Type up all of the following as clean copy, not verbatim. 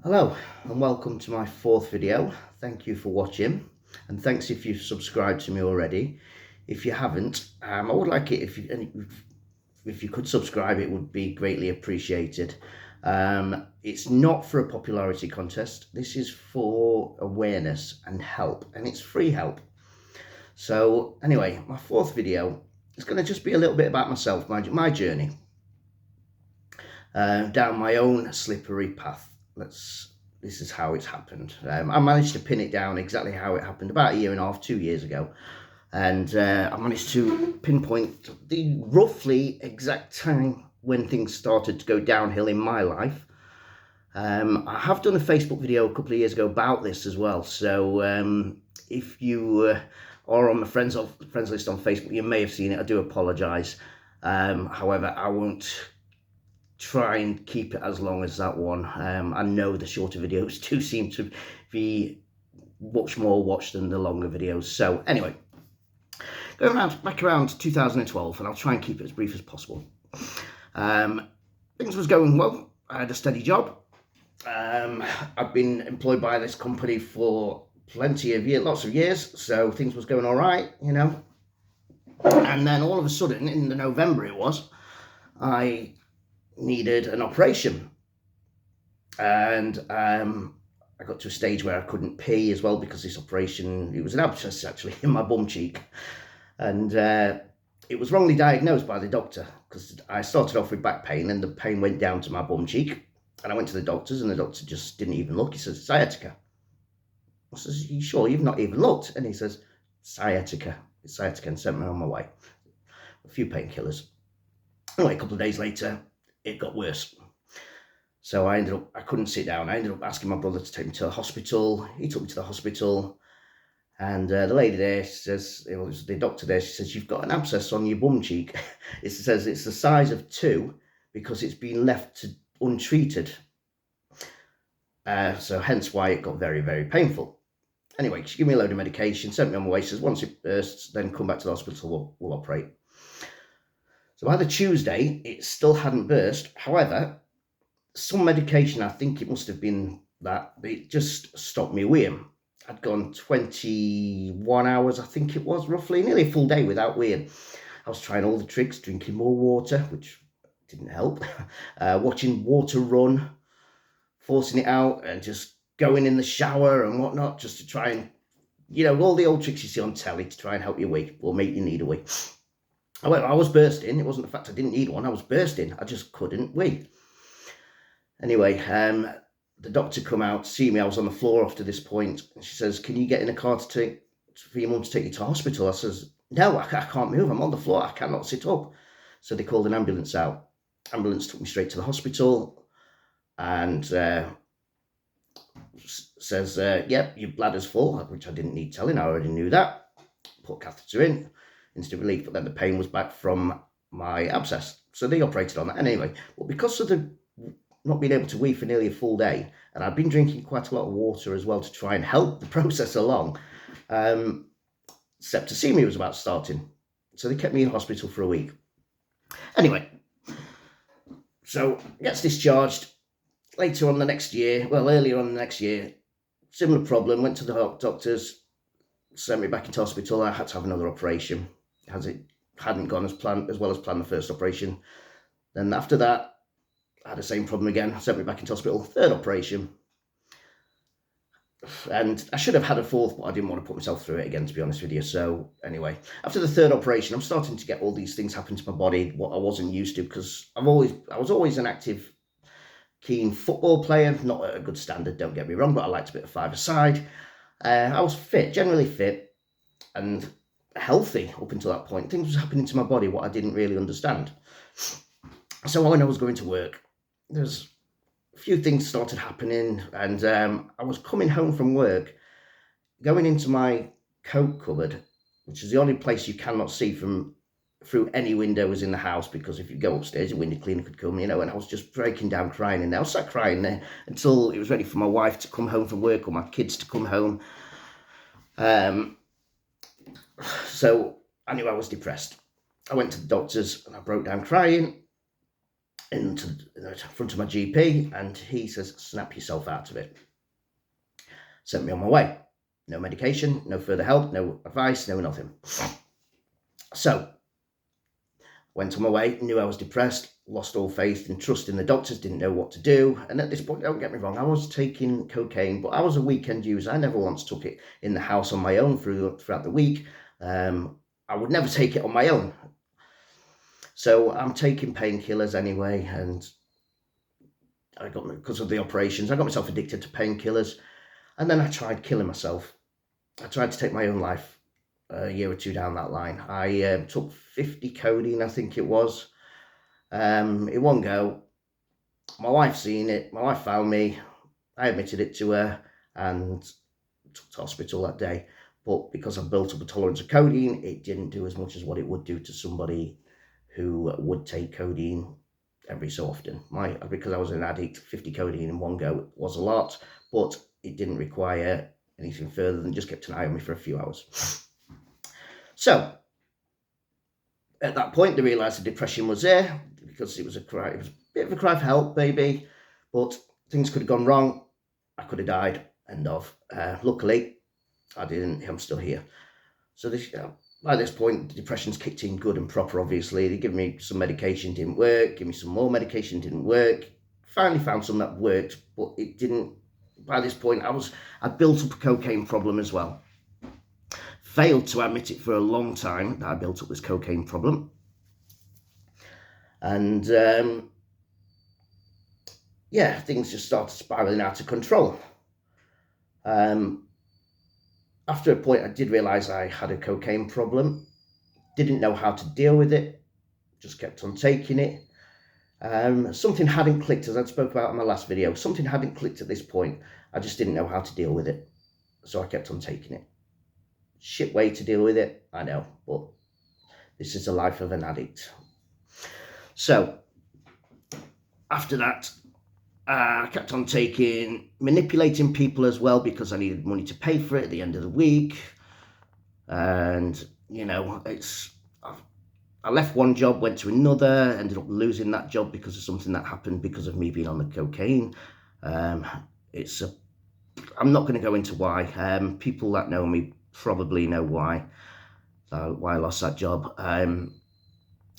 Hello and welcome to my fourth video. Thank you for watching, and thanks if you've subscribed to me already. If you haven't, I would like it if you could subscribe. It would be greatly appreciated. It's not for a popularity contest. This is for awareness and help, and it's free help. So anyway, my fourth video is going to just be a little bit about myself, my journey down my own slippery path. This is how it's happened. I managed to pin it down exactly how it happened about 1.5 years, 2 years ago. And I managed to pinpoint the roughly exact time when things started to go downhill in my life. I have done a Facebook video a couple of years ago about this as well. So if you are on my friends list on Facebook, you may have seen it. I do apologise. However, I won't try and keep it as long as that one. I know the shorter videos do seem to be much more watched than the longer videos. So anyway, going back around 2012, and I'll try and keep it as brief as possible. Things was going well. I had a steady job. I've been employed by this company for plenty of years, lots of years, so things was going all right, you know. And then all of a sudden, in November it was, I needed an operation, and I got to a stage where I couldn't pee as well because this operation, it was an abscess actually in my bum cheek, and it was wrongly diagnosed by the doctor because I started off with back pain and the pain went down to my bum cheek, and I went to the doctors and the doctor just didn't even look. He says, sciatica. I says, are you sure? You've not even looked? And he says, sciatica. It's sciatica, and sent me on my way. A few painkillers. Anyway, a couple of days later, it got worse. So I couldn't sit down. I ended up asking my brother to take me to the hospital. He took me to the hospital, and the lady there, she says, it was the doctor there, she says, you've got an abscess on your bum cheek. It says it's the size of 2 because it's been left untreated. So hence why it got very, very painful. Anyway, she gave me a load of medication, sent me on my way, says once it bursts, then come back to the hospital, we'll operate. So by the Tuesday, it still hadn't burst. However, some medication, I think it must have been that, it just stopped me weeing. I'd gone 21 hours, I think it was, roughly, nearly a full day without weeing. I was trying all the tricks, drinking more water, which didn't help, watching water run, forcing it out, and just going in the shower and whatnot, just to try and, you know, all the old tricks you see on telly to try and help you wee or make you need a wee. However, I was bursting. It wasn't the fact I didn't need one. I was bursting. I just couldn't wee. Anyway, the doctor come out to see me. I was on the floor after this point. And she says, can you get in a car for your mum to take you to hospital? I says, no, I can't move. I'm on the floor. I cannot sit up. So they called an ambulance out. Ambulance took me straight to the hospital and says, yep, your bladder's full, which I didn't need telling. I already knew that. Put catheter in. Instant relief, but then the pain was back from my abscess, so they operated on that. And anyway, well, because of the not being able to wee for nearly a full day, and I'd been drinking quite a lot of water as well to try and help the process along, septicemia was about starting, so they kept me in hospital for a week. Anyway, so gets discharged later on the next year, earlier on the next year, similar problem, went to the doctors, sent me back into hospital. I had to have another operation, as it hadn't gone as well as planned the first operation. Then after that, I had the same problem again, sent me back into hospital, third operation. And I should have had a fourth, but I didn't want to put myself through it again, to be honest with you. So anyway, after the third operation, I'm starting to get all these things happen to my body, what I wasn't used to, because I was always an active, keen football player, not at a good standard, don't get me wrong, but I liked a bit of five-a-side. I was fit, generally fit, and healthy up until that point. Things was happening to my body what I didn't really understand. So when I was going to work, there's a few things started happening, and I was coming home from work, going into my coat cupboard, which is the only place you cannot see through any windows in the house, because if you go upstairs, a window cleaner could come, you know, and I was just breaking down crying, and I was sat crying there until it was ready for my wife to come home from work or my kids to come home. So I knew I was depressed. I went to the doctors and I broke down crying. in front of my GP, and he says, snap yourself out of it. Sent me on my way. No medication, no further help, no advice, no nothing. So, went on my way, knew I was depressed, lost all faith and trust in the doctors, didn't know what to do. And at this point, don't get me wrong, I was taking cocaine, but I was a weekend user. I never once took it in the house on my own throughout the week. I would never take it on my own. So I'm taking painkillers anyway, and because of the operations, I got myself addicted to painkillers. And then I tried killing myself. I tried to take my own life a year or two down that line. I took 50 codeine, I think it was, in one go. My wife seen it. My wife found me. I admitted it to her and took to hospital that day. But because I built up a tolerance of codeine, it didn't do as much as what it would do to somebody who would take codeine every so often. Because I was an addict, 50 codeine in one go was a lot, but it didn't require anything further than just kept an eye on me for a few hours. So at that point, they realised the depression was there because it was a bit of a cry for help, maybe, but things could have gone wrong. I could have died. End of. Luckily, I didn't. I'm still here. So by this point, the depression's kicked in good and proper. Obviously, they give me some medication, didn't work. Give me some more medication, didn't work. Finally found some that worked, but it didn't. By this point, I built up a cocaine problem as well. Failed to admit it for a long time that I built up this cocaine problem. And things just started spiraling out of control. After a point, I did realise I had a cocaine problem. Didn't know how to deal with it. Just kept on taking it. Something hadn't clicked, as I spoke about in my last video. Something hadn't clicked at this point. I just didn't know how to deal with it. So I kept on taking it. Shit way to deal with it, I know, but this is the life of an addict. So after that, I kept on manipulating people as well, because I needed money to pay for it at the end of the week. And, I left one job, went to another, ended up losing that job because of something that happened because of me being on the cocaine. I'm not going to go into why. People that know me probably know why I lost that job.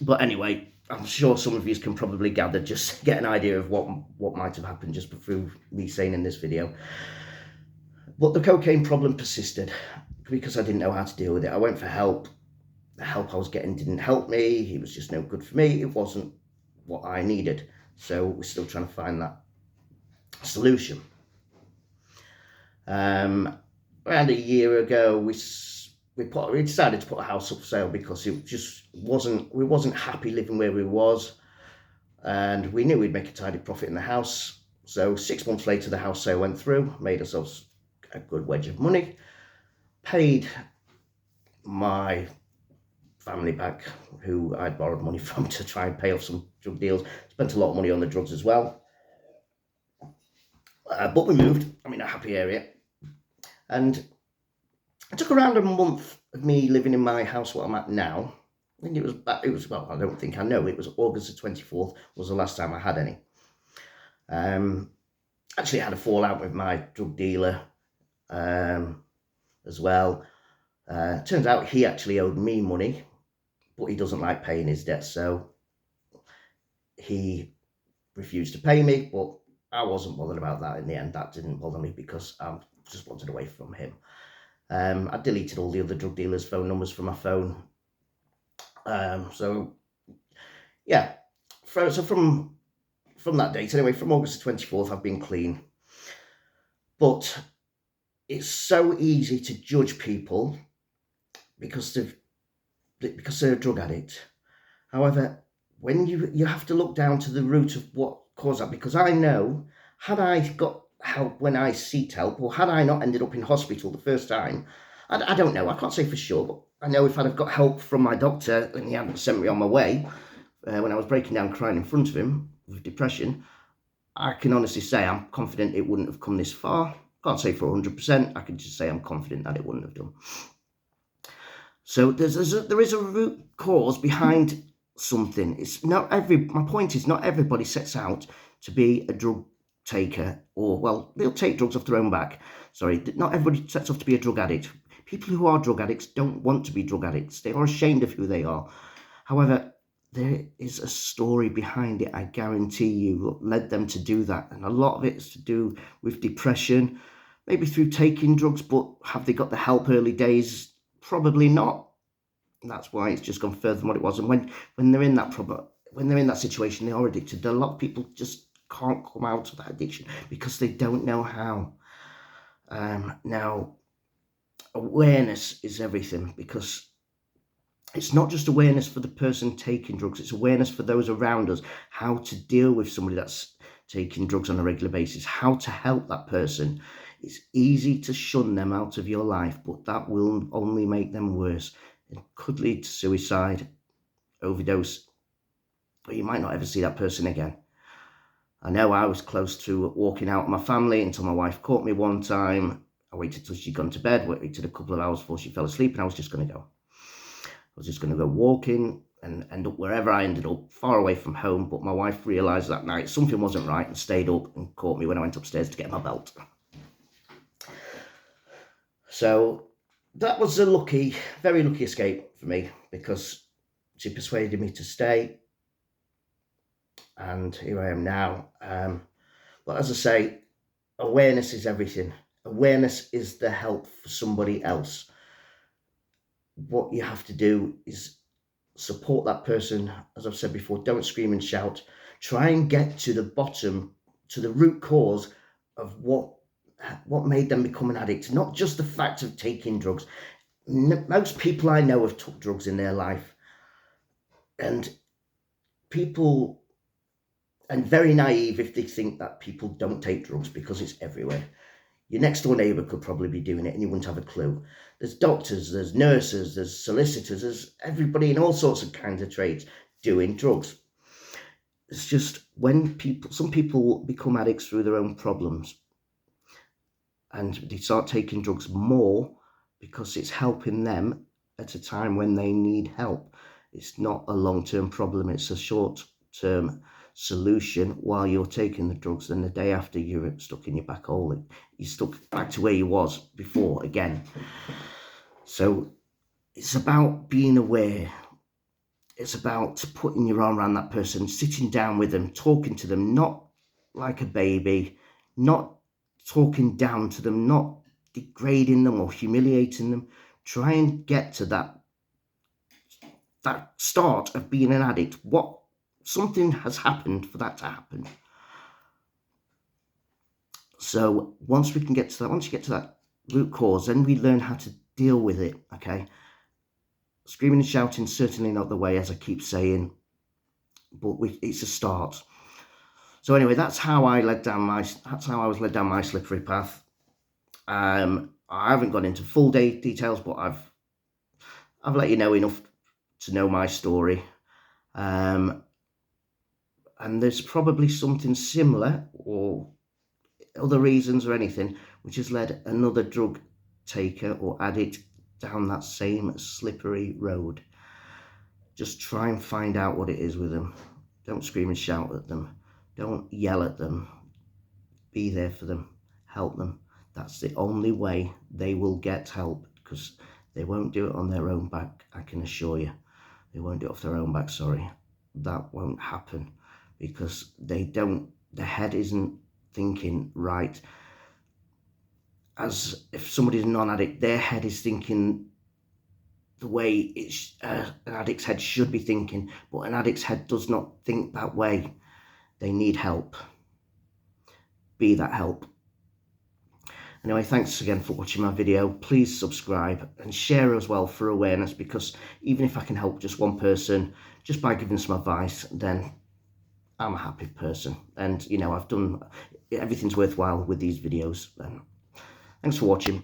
But anyway, I'm sure some of you can probably gather, just get an idea of what might have happened just through me saying in this video. But the cocaine problem persisted because I didn't know how to deal with it. I went for help. The help I was getting didn't help me. It was just no good for me. It wasn't what I needed. So we're still trying to find that solution. Around a year ago, we decided to put a house up for sale because it just we wasn't happy living where we was, and we knew we'd make a tidy profit in the house. So 6 months later, the house sale went through, made ourselves a good wedge of money, paid my family back, who I'd borrowed money from to try and pay off some drug deals, spent a lot of money on the drugs as well. But we moved. I'm in a happy area. And it took around a month of me living in my house where I'm at now. I think it was I don't think I know. It was August the 24th was the last time I had any. Actually, I had a fallout with my drug dealer as well. Turns out he actually owed me money, but he doesn't like paying his debts, so he refused to pay me, but I wasn't bothered about that in the end. That didn't bother me because I just wanted away from him. I deleted all the other drug dealers' phone numbers from my phone. So from that date, anyway, from August the 24th, I've been clean. But it's so easy to judge people because they're a drug addict. However, when you have to look down to the root of what caused that, because I know, had I got help when I sought help, or had I not ended up in hospital the first time, I don't know, I can't say for sure, but I know if I'd have got help from my doctor and he hadn't sent me on my way, when I was breaking down crying in front of him with depression, I can honestly say I'm confident it wouldn't have come this far. Can't say for 100%, I can just say I'm confident that it wouldn't have done. So there is a root cause behind something. My point is, not everybody sets out to be a drug taker, or, well, they'll take drugs off their own back. Sorry, not everybody sets off to be a drug addict. People who are drug addicts don't want to be drug addicts. They are ashamed of who they are. However, there is a story behind it, I guarantee you, that led them to do that. And a lot of it is to do with depression, maybe through taking drugs, but have they got the help early days? Probably not. And that's why it's just gone further than what it was. And when they're in that problem, when they're in that situation, they are addicted. A lot of people just can't come out of that addiction because they don't know how. Now, awareness is everything, because it's not just awareness for the person taking drugs, it's awareness for those around us, how to deal with somebody that's taking drugs on a regular basis, how to help that person. It's easy to shun them out of your life, but that will only make them worse. It could lead to suicide, overdose, or you might not ever see that person again. I know I was close to walking out of my family until my wife caught me one time. I waited till she'd gone to bed, waited a couple of hours before she fell asleep, and I was just going to go. I was just going to go walking and end up wherever I ended up, far away from home. But my wife realised that night something wasn't right and stayed up and caught me when I went upstairs to get my belt. So that was a very lucky escape for me, because she persuaded me to stay. And here I am now. But as I say, awareness is everything. Awareness is the help for somebody else. What you have to do is support that person. As I've said before, don't scream and shout. Try and get to the bottom, to the root cause of what made them become an addict. Not just the fact of taking drugs. Most people I know have took drugs in their life. And people are very naive if they think that people don't take drugs, because it's everywhere. Your next door neighbour could probably be doing it and you wouldn't have a clue. There's doctors, there's nurses, there's solicitors, there's everybody in all sorts of kinds of trades doing drugs. It's just when some people become addicts through their own problems, and they start taking drugs more because it's helping them at a time when they need help. It's not a long-term problem, it's a short-term solution while you're taking the drugs. Then the day after, you're stuck in your back hole. You're stuck back to where you was before again. So it's about being aware. It's about putting your arm around that person, sitting down with them, talking to them, not like a baby, not talking down to them, not degrading them or humiliating them. Try and get to that start of being an addict. Something has happened for that to happen. So once you get to that root cause, then we learn how to deal with it, okay? Screaming and shouting, certainly not the way, as I keep saying, but it's a start. So anyway, that's how I was led down my slippery path. I haven't gone into full details, but I've let you know enough to know my story. And there's probably something similar or other reasons or anything which has led another drug taker or addict down that same slippery road. Just try and find out what it is with them. Don't scream and shout at them. Don't yell at them. Be there for them. Help them. That's the only way they will get help, because they won't do it on their own back, I can assure you. They won't do it off their own back, sorry. That won't happen, because their head isn't thinking right. As if somebody's a non-addict, their head is thinking the way an addict's head should be thinking, but an addict's head does not think that way. They need help. Be that help. Anyway, thanks again for watching my video. Please subscribe and share as well for awareness, because even if I can help just one person, just by giving some advice, then I'm a happy person. And, I've done, everything's worthwhile with these videos. Thanks for watching.